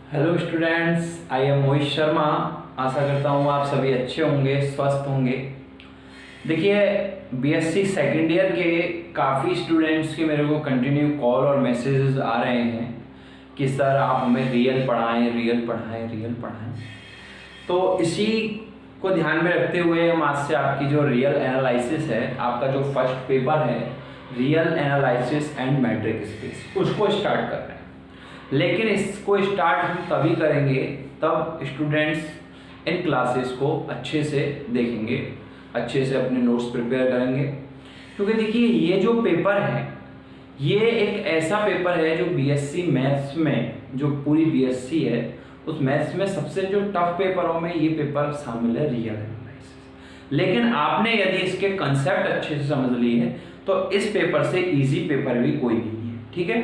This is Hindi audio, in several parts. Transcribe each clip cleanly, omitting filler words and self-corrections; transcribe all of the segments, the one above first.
Hello students, I am Mohit Sharma. आशा करता हूँ आप सभी अच्छे होंगे, स्वस्थ होंगे। देखिए, बीएससी सेकेंड ईयर के काफ़ी स्टूडेंट्स के मेरे को कंटिन्यू कॉल और मैसेजेस आ रहे हैं कि सर आप हमें रियल पढ़ाएं, रियल पढ़ाएं, रियल पढ़ाएं। तो इसी को ध्यान में रखते हुए हम आज से आपकी जो रियल एनालिसिस है, आपका जो फर्स्ट पेपर है real analysis and matric space, उसको स्टार्ट कर रहे हैं। लेकिन इसको स्टार्ट हम तभी करेंगे तब स्टूडेंट्स इन क्लासेस को अच्छे से देखेंगे, अच्छे से अपने नोट्स प्रिपेयर करेंगे। क्योंकि देखिए, ये जो पेपर है ये एक ऐसा पेपर है जो बीएससी मैथ्स में, जो पूरी बीएससी है उस मैथ्स में सबसे जो टफ पेपरों में ये पेपर शामिल है, रियल एनालिसिस। लेकिन आपने यदि इसके कंसेप्ट अच्छे से समझ लिए हैं तो इस पेपर से इजी पेपर भी कोई नहीं है। ठीक है,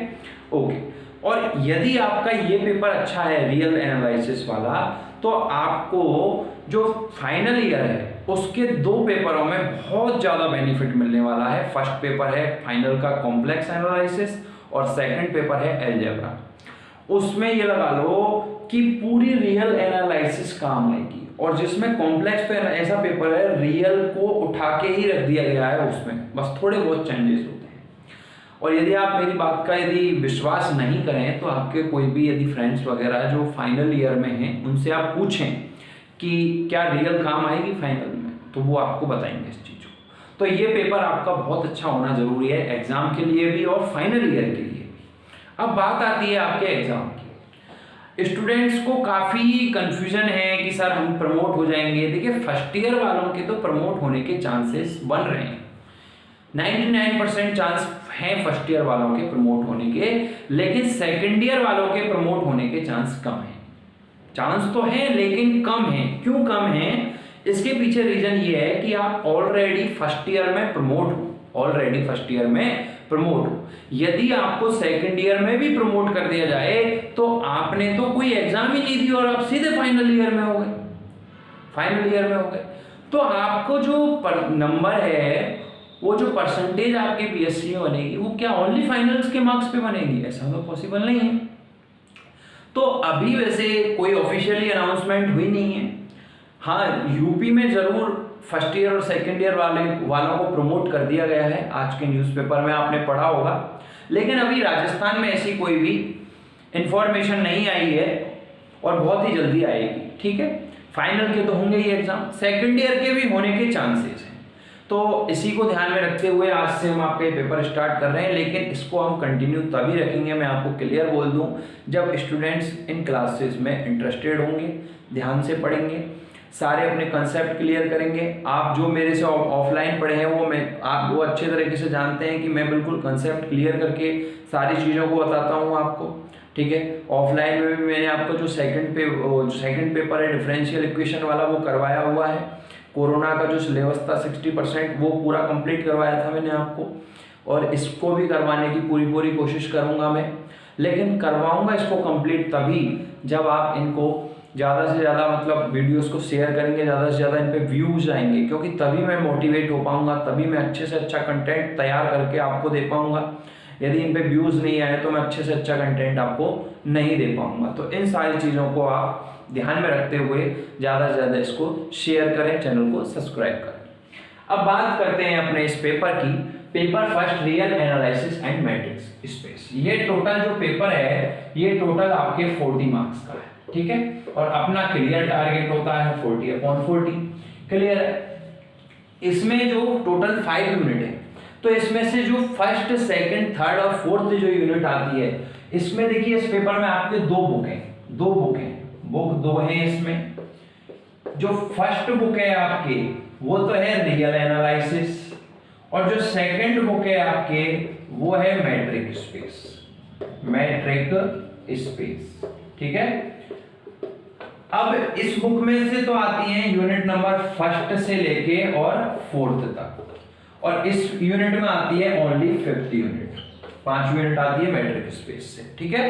ओके। और यदि आपका ये पेपर अच्छा है रियल एनालिसिस वाला, तो आपको जो फाइनल ईयर है उसके दो पेपरों में बहुत ज़्यादा बेनिफिट मिलने वाला है। फर्स्ट पेपर है फाइनल का कॉम्प्लेक्स एनालिसिस और सेकंड पेपर है अलजेब्रा। उसमें ये लगा लो कि पूरी रियल एनालिसिस काम आएगी। और जिसमें कॉम्प्लेक्स पे ऐसा पेपर है, रियल को उठा के ही रख दिया गया है, उसमें बस थोड़े बहुत चेंजेस होते हैं। और यदि आप मेरी बात का यदि विश्वास नहीं करें तो आपके कोई भी यदि फ्रेंड्स वगैरह जो फाइनल ईयर में हैं उनसे आप पूछें कि क्या रियल काम आएगी फाइनल में, तो वो आपको बताएंगे इस चीज़ को। तो ये पेपर आपका बहुत अच्छा होना जरूरी है एग्जाम के लिए भी और फाइनल ईयर के लिए भी। अब बात आती है आपके एग्जाम की। स्टूडेंट्स को काफ़ी कंफ्यूजन है कि सर हम प्रमोट हो जाएंगे। देखिए, फर्स्ट ईयर वालों के तो प्रमोट होने के चांसेस बन रहे हैं, 99% चांस हैं फर्स्ट ईयर वालों के प्रमोट होने के। लेकिन सेकंड ईयर वालों के प्रमोट होने के चांस कम हैं। चांस तो हैं लेकिन कम हैं। क्यों कम हैं? इसके पीछे रीजन ये है कि आप ऑलरेडी फर्स्ट ईयर में प्रमोट हो, यदि आपको सेकंड ईयर में भी प्रमोट कर दिया जाए तो आपने तो कोई एग्जाम ही नहीं दी और आप सीधे फाइनल ईयर में हो गए। तो आपको जो नंबर है, वो जो परसेंटेज आपके बीएससी में बनेगी, वो क्या ओनली फाइनल्स के मार्क्स पे बनेगी? ऐसा तो पॉसिबल नहीं है। तो अभी वैसे कोई ऑफिशियली अनाउंसमेंट हुई नहीं है। हाँ, यूपी में जरूर फर्स्ट ईयर और सेकंड ईयर वालों को प्रमोट कर दिया गया है, आज के न्यूज़पेपर में आपने पढ़ा होगा। लेकिन अभी राजस्थान में ऐसी कोई भी इंफॉर्मेशन नहीं आई है और बहुत ही जल्दी आएगी। ठीक है, फाइनल के तो होंगे ही एग्जाम, सेकंड ईयर के भी होने के चांसेस हैं। तो इसी को ध्यान में रखते हुए आज से हम आपके पेपर स्टार्ट कर रहे हैं। लेकिन इसको हम कंटिन्यू तभी रखेंगे, मैं आपको क्लियर बोल दूं, जब स्टूडेंट्स इन क्लासेस में इंटरेस्टेड होंगे, ध्यान से पढ़ेंगे, सारे अपने कंसेप्ट क्लियर करेंगे। आप जो मेरे से ऑफलाइन पढ़े हैं वो अच्छे तरीके से जानते हैं कि मैं बिल्कुल कंसेप्ट क्लियर करके सारी चीज़ों को बताता हूँ आपको। ठीक है, ऑफलाइन में भी मैंने आपको जो सेकंड पेपर है डिफरेंशियल इक्वेशन वाला, वो करवाया हुआ है। कोरोना का जो सिलेबस था 60% वो पूरा कंप्लीट करवाया था मैंने आपको, और इसको भी करवाने की पूरी कोशिश करूंगा मैं। लेकिन करवाऊंगा इसको कंप्लीट तभी जब आप इनको ज़्यादा से ज़्यादा मतलब वीडियोस को शेयर करेंगे, ज़्यादा से ज़्यादा इन पे व्यूज़ आएंगे, क्योंकि तभी मैं मोटिवेट हो पाऊंगा, तभी मैं अच्छे से अच्छा कंटेंट तैयार करके आपको दे पाऊंगा। यदि इन पे व्यूज़ नहीं आए तो मैं अच्छे से अच्छा कंटेंट आपको नहीं दे पाऊंगा। तो इन सारी चीज़ों को आप ध्यान में रखते हुए ज़्यादा से ज़्यादा इसको शेयर करें, चैनल को सब्सक्राइब करें। अब बात करते हैं अपने इस पेपर की। Paper first real analysis and matrix space. ये टोटल जो पेपर है ये टोटल आपके 40 मार्क्स का है। ठीक है, और अपना क्लियर टारगेट होता है 40/40। क्लियर है? इसमें जो टोटल 5 यूनिट है, तो इसमें से जो फर्स्ट, सेकंड, थर्ड और फोर्थ जो यूनिट आती है, इसमें देखिए इस पेपर में आपके दो बुक हैं इसमें। जो फर्स्ट बुक है आपके वो तो है रियल एनालिसिस, और जो सेकंड बुक है आपके वो है मैट्रिक स्पेस। ठीक है, अब इस बुक में से तो आती हैं यूनिट नंबर फर्स्ट से लेके और फोर्थ तक, और इस यूनिट में आती है ओनली 5th यूनिट। 5 यूनिट आती है मैट्रिक स्पेस से। ठीक है,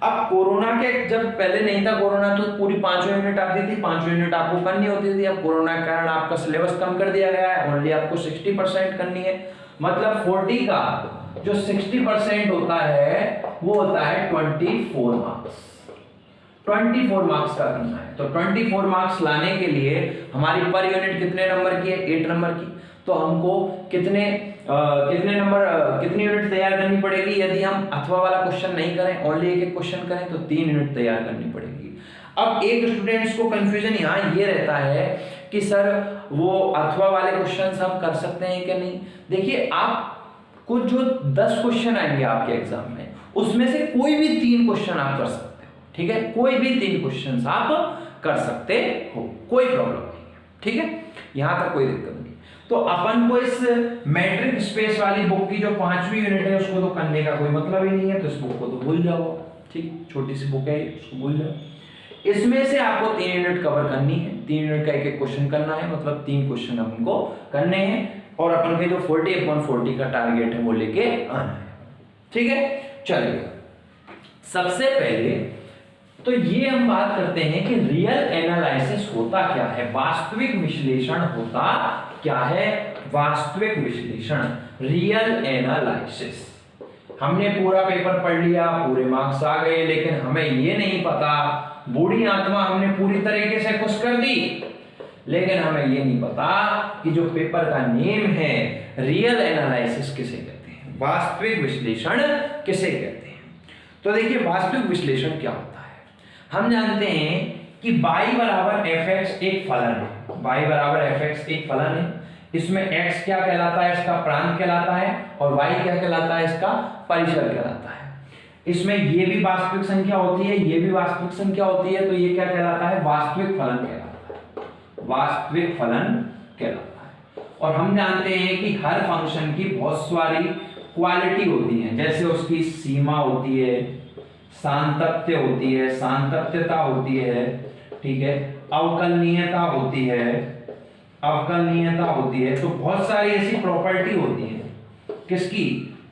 अब कोरोना के जब पहले नहीं था कोरोना, तो पूरी 5 यूनिट आती थी, 5 यूनिट आपको करनी होती थी। अब कोरोना के कारण आपका सिलेबस कम कर दिया गया है, ओनली आपको 60% करनी है। मतलब 40 का जो 60% होता है वो होता है 24 मार्क्स। 24 मार्क्स का करना है। तो 24 मार्क्स लाने के लिए हमारी पर यूनिट कितने नंबर की है? 8 नंबर की। तो हमको कितने कितनी यूनिट तैयार करनी पड़ेगी? यदि हम अथवा वाला क्वेश्चन नहीं करें, ओनली एक एक क्वेश्चन करें, तो 3 यूनिट तैयार करनी पड़ेगी। अब एक स्टूडेंट्स को कंफ्यूजन यहाँ ये रहता है कि सर वो अथवा वाले क्वेश्चंस हम कर सकते हैं कि नहीं। देखिए, आपको जो 10 क्वेश्चन आएंगे आपके एग्जाम में, उसमें से कोई भी 3 क्वेश्चन आप कर सकते हो, ठीक है? कोई भी 3 क्वेश्चन आप कर सकते हो, कोई प्रॉब्लम नहीं है, ठीक है? यहां तक कोई दिक्कत नहीं। तो अपन को इस मैट्रिक स्पेस वाली बुक की जो 5वीं यूनिट है उसको तो करने का कोई मतलब ही नहीं है, तो इस बुक को तो भूल जाओ, ठीक? छोटी सी बुक है, उसको भूल जाओ। इसमें से आपको 3 यूनिट कवर करनी है, 3 यूनिट का एक एक क्वेश्चन करना है, मतलब 3 क्वेश्चन अपन को करने हैं, और अपन के जो 40/40 का टारगेट है वो लेके आना है, ठीक है? चलिए, सबसे पहले तो ये हम बात करते हैं कि रियल एनालिसिस होता क्या है, वास्तविक विश्लेषण होता क्या है। वास्तविक विश्लेषण, रियल एनालिसिस। हमने पूरा पेपर पढ़ लिया, पूरे मार्क्स आ गए, लेकिन हमें ये नहीं पता, बूढ़ी आत्मा हमने पूरी तरीके से खुश कर दी, लेकिन हमें ये नहीं पता कि जो पेपर का नेम है रियल एनालिसिस किसे कहते हैं, वास्तविक विश्लेषण किसे कहते हैं। तो देखिए, वास्तविक विश्लेषण क्या होता है। हम जानते हैं कि y बराबर fx एक फलन है, y बराबर fx एक फलन है। इसमें x क्या कहलाता है? इसका प्रांत कहलाता है, और y क्या कहलाता है? इसका परिसर कहलाता है। इसमें ये भी वास्तविक संख्या होती है, ये भी वास्तविक संख्या होती है, तो ये क्या कहलाता है? वास्तविक फलन कहलाता है, वास्तविक फलन कहलाता है। और हम जानते हैं कि हर फंक्शन की बहुत सारी क्वालिटी होती है, जैसे उसकी सीमा होती है, सांतत्य होती है, सांतत्यता होती है, ठीक है, अवकलनीयता होती है, अवकलनीयता होती है। तो बहुत सारी ऐसी प्रॉपर्टी होती है, किसकी?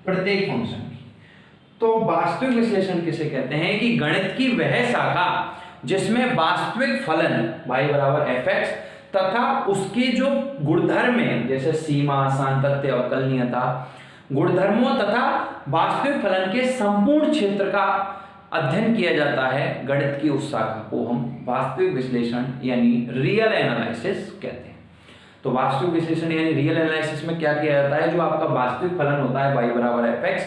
प्रत्येक फंक्शन की। तो वास्तविक विश्लेषण किसे कहते हैं? कि गणित की वह शाखा जिसमें वास्तविक फलन y बराबर fx तथा उसके जो गुणधर्म हैं, जैसे सीमा, सांतत्य, अवकलनीयता, गुणधर्मों तथा वास्तविक फलन के संपूर्ण क्षेत्र का अध्ययन किया जाता है, गणित की उस शाखा को हम वास्तविक विश्लेषण यानी रियल एनालिसिस कहते हैं। तो वास्तविक विश्लेषण यानी रियल एनालिसिस में क्या किया जाता है? जो आपका वास्तविक फलन होता है y बराबर fx,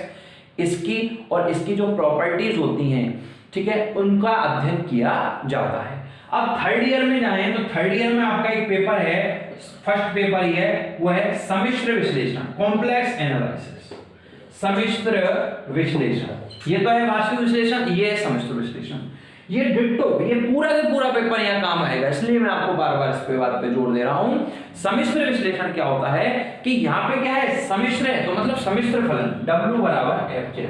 इसकी और इसकी जो प्रॉपर्टीज होती हैं, ठीक है, उनका अध्ययन किया जाता है। अब थर्ड ईयर में जाएं तो थर्ड ईयर में आपका एक पेपर है, फर्स्ट पेपर ही है, वो है सम्मिश्र विश्लेषण, कॉम्प्लेक्स एनालिसिस, सम्मिश्र विश्लेषण। ये तो है वास्तविक विश्लेषण, ये है सम्मिश्र विश्लेषण। ये डिट्टो, ये पूरा का पूरा पेपर यहाँ काम आएगा, इसलिए मैं आपको बार बार इस पे बात पे जोर दे रहा हूं। सम्मिश्र विश्लेषण क्या होता है कि यहाँ पे क्या है? सम्मिश्र है, तो मतलब सम्मिश्र फलन W बराबर Fj,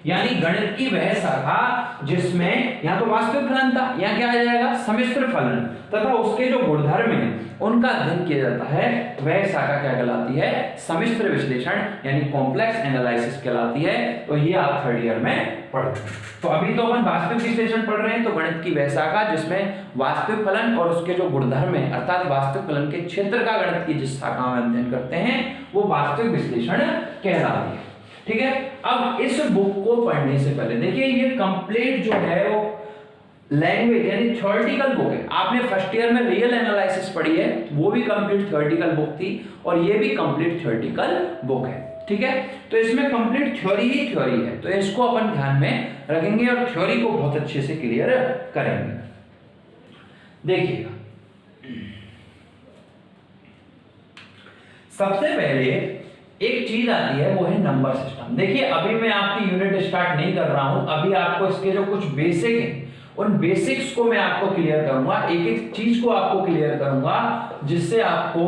यानी गणित की वह शाखा जिसमें यहाँ तो वास्तविक फलन था, यहाँ क्या आ जाएगा? सम्मिश्र फलन तथा उसके जो गुणधर्म हैं उनका अध्ययन किया जाता है, वह शाखा क्या कहलाती है? सम्मिश्र विश्लेषण यानी कॉम्प्लेक्स एनालिसिस कहलाती है। तो ये आप थर्ड ईयर में पढ़ते हैं। तो अभी तो अपन वास्तविक विश्लेषण पढ़ रहे हैं, तो गणित की वह शाखा जिसमें वास्तविक फलन और उसके जो गुणधर्म है, अर्थात वास्तविक फलन के क्षेत्र का गणित की जिस शाखा में अध्ययन करते हैं, वो वास्तविक विश्लेषण कहलाती है, ठीक है। अब इस बुक को पढ़ने से पहले देखिए, ये कंप्लीट जो है वो लैंग्वेज यानी थ्योरेटिकल बुक है। आपने फर्स्ट ईयर में रियल एनालिसिस पढ़ी है, वो भी कंप्लीट थ्योरेटिकल बुक थी, और ये भी कंप्लीट थ्योरेटिकल बुक है, ठीक है। तो इसमें कंप्लीट थ्योरी ही थ्योरी है, तो इसको अपन ध्यान में रखेंगे और थ्योरी को बहुत अच्छे से क्लियर करेंगे। देखिएगा, सबसे पहले एक चीज आती है, वो है नंबर सिस्टम। देखिए, अभी मैं आपकी यूनिट स्टार्ट नहीं कर रहा हूं, अभी आपको इसके जो कुछ बेसिक हैं उन बेसिक्स को मैं आपको क्लियर करूंगा, एक एक चीज को आपको क्लियर करूंगा, जिससे आपको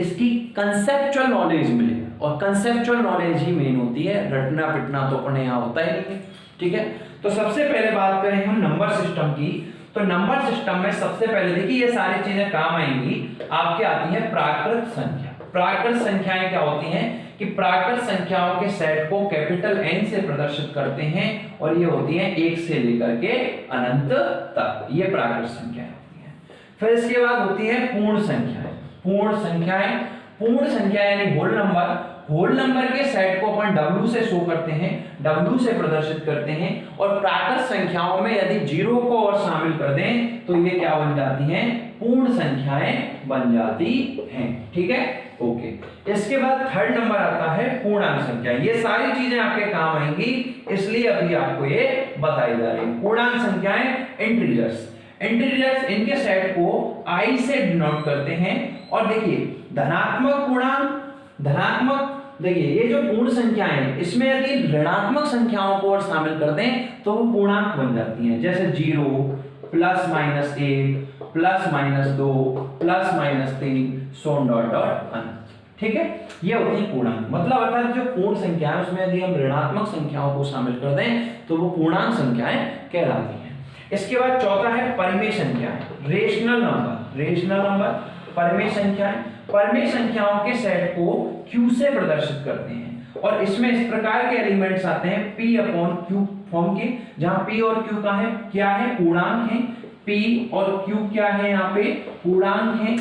इसकी कंसेप्चुअल नॉलेज मिले, और कंसेप्चुअल नॉलेज ही मेन होती है, रटना पिटना तो अपने यहाँ होता ही नहीं है, ठीक है। तो सबसे पहले बात करें हम नंबर सिस्टम की, तो नंबर सिस्टम में सबसे पहले देखिए, ये सारी चीजें काम आएंगी आपके, आती है प्राकृत संख्या। प्राकृत संख्याएं क्या होती हैं कि प्राकृत संख्याओं के सेट को कैपिटल N से प्रदर्शित करते हैं, और ये होती हैं 1 से लेकर के अनंत तक, ये प्राकृत संख्याएं होती हैं। फिर इसके बाद होती है पूर्ण संख्याएं। पूर्ण संख्याएं, पूर्ण संख्या यानी होल नंबर, होल नंबर के सेट को अपन W से शो करते हैं, W से प्रदर्शित करते हैं, और प्राकृत संख्याओं में यदि 0 को और शामिल कर दें तो ये क्या बन जाती हैं, पूर्ण संख्याएं बन जाती हैं। ठीक है, ओके। इसके बाद थर्ड नंबर आता है पूर्णांक संख्या। ये सारी चीजें आपके काम आएंगी, इसलिए अभी आपको ये बताई जा रही है। पूर्णांक संख्याएं इंटीजर्स, इनके सेट को I से डिनोट करते हैं। और देखिए धनात्मक पूर्णांक, देखिए ये जो पूर्ण संख्याएं हैं इसमें यदि ऋणात्मक संख्याओं को और शामिल कर दें तो वो पूर्णांक बन जाती हैं, जैसे 0 plus minus 1 plus minus 2 plus minus 3 so dot dot अनंत। ठीक है, ये होती है पूर्णांक। मतलब अर्थात जो पूर्ण संख्या है उसमें यदि हम ऋणात्मक संख्याओं को शामिल कर दें तो वो पूर्णांक संख्याएं कहलाती हैं। इसके बाद चौथा है परिमेय संख्याएं, रेशनल नंबर, परिमेय संख्याओं के सेट को Q से प्रदर्शित करते हैं। और इसमें इस प्रकार के एलिमेंट्स आते हैं P अपॉन Q फॉर्म के, जहां P और Q का है क्या है, पूर्णांक है। P और Q क्या है, यहाँ पे पूर्णांक है।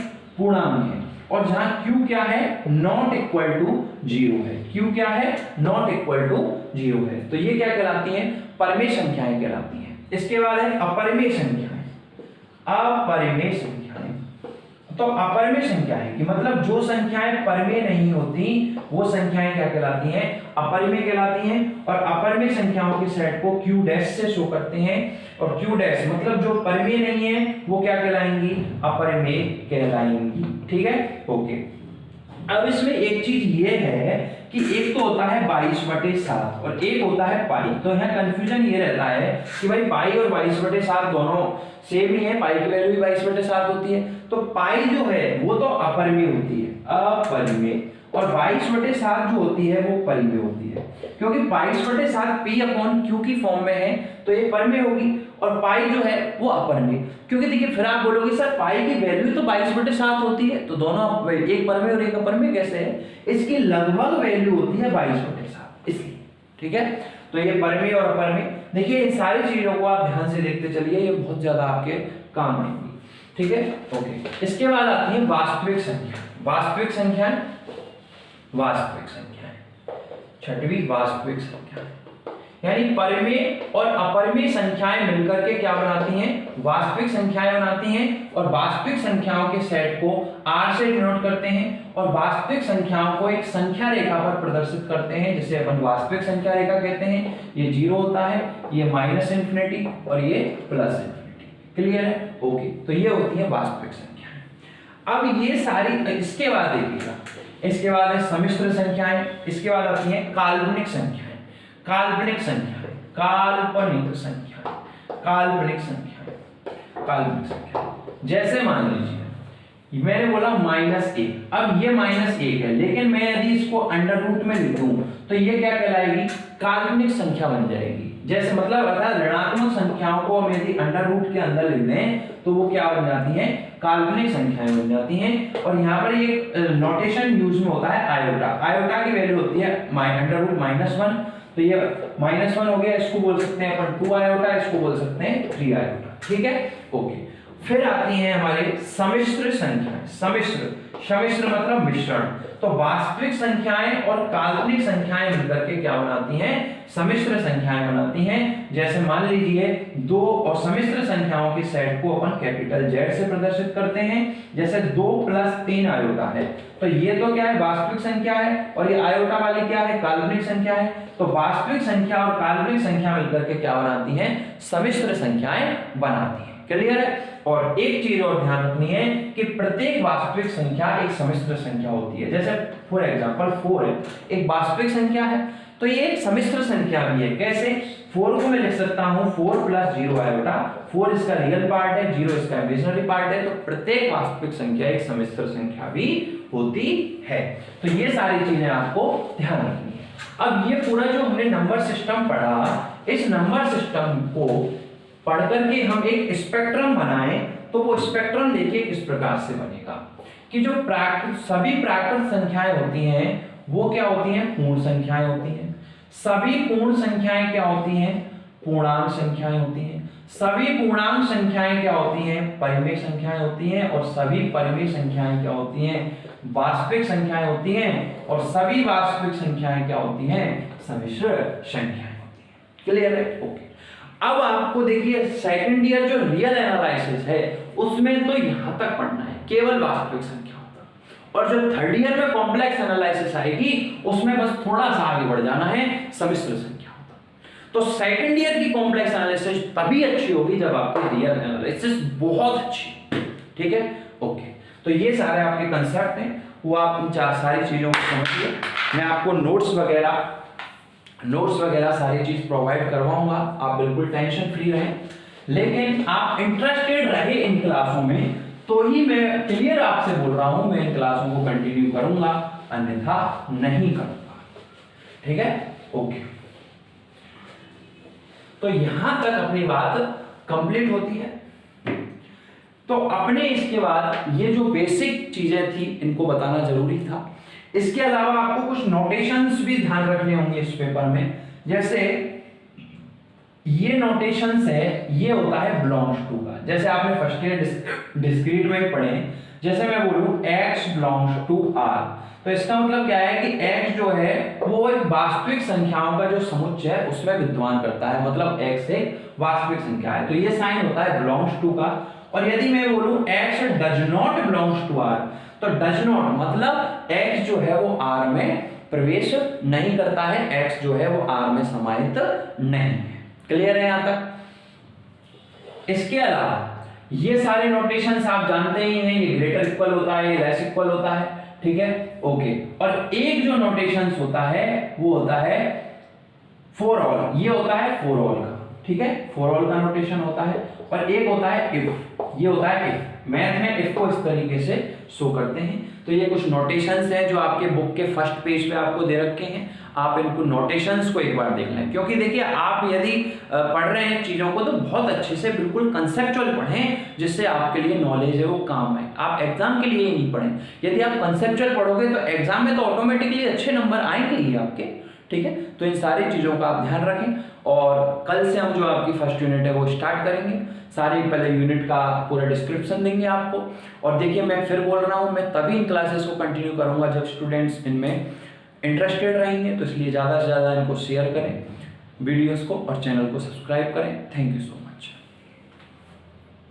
और जहां Q क्या है, नॉट इक्वल टू 0 है। Q क्या है, नॉट इक्वल टू 0 है। तो ये क्या कहलाती हैं, परिमेय संख्याएं कहलाती हैं। इसके बाद है अपरिमेय संख्याएं। तो अपरिमेय संख्याएं कि मतलब जो संख्याएं परिमेय नहीं होती वो संख्याएं क्या कहलाती हैं, अपरिमेय कहलाती हैं। और अपरिमेय संख्याओं के सेट को Q डैश से शो करते हैं। और Q डैश मतलब जो परिमेय नहीं है वो क्या कहलाएंगी, अपरिमेय कहलाएंगी। ठीक है, ओके। अब इसमें एक चीज ये है कि एक तो होता है 22/7 और एक होता है पाई। तो यहाँ कंफ्यूजन ये रहता है कि भाई पाई और 22/7 दोनों सेम ही है, पाई की वैल्यू भी 22/7 होती है। तो पाई जो है वो तो अपरिमेय होती है, अपरिमेय, और 22/7 जो होती है वो परिमेय होती है। क्योंकि 22/7 P अपॉन Q की फॉर्म में है तो ये परिमेय होगी, और पाई जो है वो अपरिमेय। क्योंकि देखिए फिर आप बोलोगे सर पाई की वैल्यू तो 22/7 होती है, तो दोनों एक परिमेय और एक अपरिमेय कैसे है, इसकी लगभग वैल्यू होती है 22/7 इसलिए। ठीक है, तो ये परिमेय और अपरिमेय। देखिए इन सारी चीजों को आप ध्यान से देखते चलिए, ये बहुत ज्यादा आपके काम आएंगी। ठीक है, ओके। इसके बाद आती है वास्तविक संख्याएं, छठवीं वास्तविक संख्याएं, यानी परिमेय और अपरिमेय संख्याएं मिलकर के क्या बनाती हैं, वास्तविक संख्याएं बनाती हैं। और वास्तविक संख्याओं के सेट को R से डिनोट करते हैं, और वास्तविक संख्याओं को एक संख्या रेखा पर प्रदर्शित करते हैं, जिसे अपन वास्तविक संख्या रेखा कहते हैं। ये 0 होता है, ये -∞ और ये +∞। क्लियर है, ओके। तो ये होती है वास्तविक संख्याएं। अब ये सारी, इसके बाद देखिएगा, इसके बाद है सम्मिश्र संख्याएं, इसके बाद आती हैं काल्पनिक संख्याएं। जैसे मान लीजिए मैंने बोला -1, अब ये -1 है, लेकिन मैं यदि इसको अंडर रूट में लिखूं तो ये क्या कहलाएगी, काल्पनिक संख्या बन जाएगी। जैसे मतलब अर्थात ऋणात्मक संख्याओं को हम यदि अंडर रूट के अंदर लिख दें तो वो क्या बन जाती हैं, काल्पनिक संख्याएं बन जाती हैं। और यहाँ पर एक नोटेशन यूज में होता है आयोटा की वैल्यू होती है अंडर रूट -1। तो ये -1 हो गया, इसको बोल सकते हैं अपन 2 आयोटा, इसको बोल सकते हैं 3 आयोटा। ठीक है, ओके। फिर आती हैं हमारे सम्मिश्र संख्याएं। सम्मिश्र मतलब मिश्रण। तो वास्तविक संख्याएं और काल्पनिक संख्याएं मिलकर के क्या बनाती हैं, सम्मिश्र संख्याएं बनाती हैं। जैसे मान लीजिए 2 और सम्मिश्र संख्याओं के सेट को अपन कैपिटल Z से प्रदर्शित करते हैं। जैसे 2 + 3 आयोटा है, तो ये तो क्या है, वास्तविक संख्या है, और ये आयोटा वाली क्या है, काल्पनिक संख्या है। तो वास्तविक संख्या और काल्पनिक संख्या मिलकर के क्या बनाती हैं, सम्मिश्र संख्याएं बनाती हैं। क्लियर है। और एक चीज और ध्यान रखनी है कि प्रत्येक वास्तविक संख्या एक सम्मिश्र संख्या होती है। जैसे फॉर एग्जांपल 4 है, एक वास्तविक संख्या है, तो ये एक सम्मिश्र संख्या भी है। कैसे, 4 को मैं लिख सकता हूं 4 + 0 आयोटा, 4 इसका रियल पार्ट है, 0 इसका इमेजिनरी पार्ट है। तो प्रत्येक वास्तविक संख्या एक सम्मिश्र संख्या भी होती है। तो ये सारी चीजें आपको ध्यान रखनी है। अब ये पूरा जो हमने नंबर सिस्टम पढ़ा, इस नंबर सिस्टम को पढ़ करके हम एक स्पेक्ट्रम बनाएं, तो वो स्पेक्ट्रम देखिए किस प्रकार से बनेगा कि जो सभी प्राकृत संख्याएं होती हैं वो क्या होती हैं, पूर्ण संख्याएं होती हैं। सभी पूर्ण संख्याएं क्या होती हैं, पूर्णांक संख्याएं होती हैं। सभी पूर्णांक संख्याएं क्या होती हैं? परिमेय संख्याएं होती हैं। और सभी परिमेय संख्याएं क्या होती हैं? वास्तविक संख्याएं होती हैं। और सभी वास्तविक संख्याएं क्या होती हैं? सम्मिश्र संख्याएं होती हैं। क्लियर है? ओके। अब आपको देखिए सेकंड ईयर जो रियल एनालिसिस है उसमें तो यहां तक पढ़ना है, केवल वास्तविक संख्याओं तक। और जो थर्ड ईयर में कॉम्प्लेक्स एनालिसिस आएगी उसमें बस थोड़ा सा आगे बढ़ जाना है, सम्मिश्र संख्याओं तक। तो सेकंड ईयर की कॉम्प्लेक्स एनालिसिस तभी अच्छी होगी जब आपकी रियल एनालिसिस बहुत अच्छी। ठीक है? ओके। तो ये सारे आपके कंसेप्ट हैं, वो आप इन सारी चीजों को समझिए। मैं आपको नोट्स वगैरह सारी चीज प्रोवाइड करवाऊंगा, आप बिल्कुल टेंशन फ्री रहें। लेकिन आप इंटरेस्टेड रहे इन क्लासों में तो ही मैं क्लियर आपसे बोल रहा हूं, मैं इन क्लासों को कंटिन्यू करूंगा, अन्यथा नहीं करूंगा। ठीक है? ओके। तो यहां तक अपनी बात कंप्लीट होती है। तो अपने इसके बाद ये जो बेसिक चीजें थी इनको बताना जरूरी था। इसके अलावा आपको कुछ नोटेशंस भी ध्यान रखने होंगे इस पेपर में। जैसे ये नोटेशंस है, ये होता है बिलोंग्स टू का। जैसे आपने फर्स्ट ईयर डिस्क्रीट में पढ़े, जैसे मैं बोलूं x बिलोंग्स टू r, तो इसका मतलब क्या है कि x जो है वो एक वास्तविक संख्याओं का जो समुच्चय है उसमें विद्यमान करता है, मतलब x एक वास्तविक संख्या है। तो ये साइन होता है बिलोंग्स टू का। और यदि मैं बोलूं x does not belongs to r, तो डज नॉट मतलब x जो है वो r में प्रवेश नहीं करता है, x जो है वो r में समाहित नहीं है। क्लियर है यहां तक? इसके अलावा ये सारे नोटेशंस आप जानते ही हैं, ये ग्रेटर इक्वल होता है, ये लेस इक्वल होता है। ठीक है? ओके। और एक जो नोटेशंस होता है वो होता है फॉर ऑल, ये होता है फॉर ऑल का। ठीक है? फॉर ऑल का नोटेशन होता है। और एक होता है इफ, ये होता है इफ। मैथ में इफ को इस तरीके से शो करते हैं। तो ये कुछ नोटेशंस हैं जो आपके बुक के फर्स्ट पेज पे आपको दे रखे हैं, आप इनको नोटेशंस को एक बार देख लें। क्योंकि देखिए आप यदि पढ़ रहे हैं चीजों को तो बहुत अच्छे से बिल्कुल कंसेप्चुअल पढ़ें, जिससे आपके लिए नॉलेज है वो काम है। आप एग्जाम के लिए ही नहीं पढ़ें। यदि आप कंसेप्चुअल पढ़ोगे तो एग्जाम में तो ऑटोमेटिकली अच्छे नंबर आएंगे ही आपके। ठीक है? तो इन सारी चीजों का आप ध्यान रखें। और कल से हम जो आपकी फर्स्ट यूनिट है वो स्टार्ट करेंगे। सारी पहले यूनिट का पूरा डिस्क्रिप्शन देंगे आपको। और देखिए मैं फिर बोल रहा हूँ, मैं तभी इन क्लासेस को कंटिन्यू करूंगा जब स्टूडेंट्स इनमें इंटरेस्टेड रहेंगे। तो इसलिए ज़्यादा से ज़्यादा इनको शेयर करें वीडियोस को और चैनल को सब्सक्राइब करें। Thank you so much.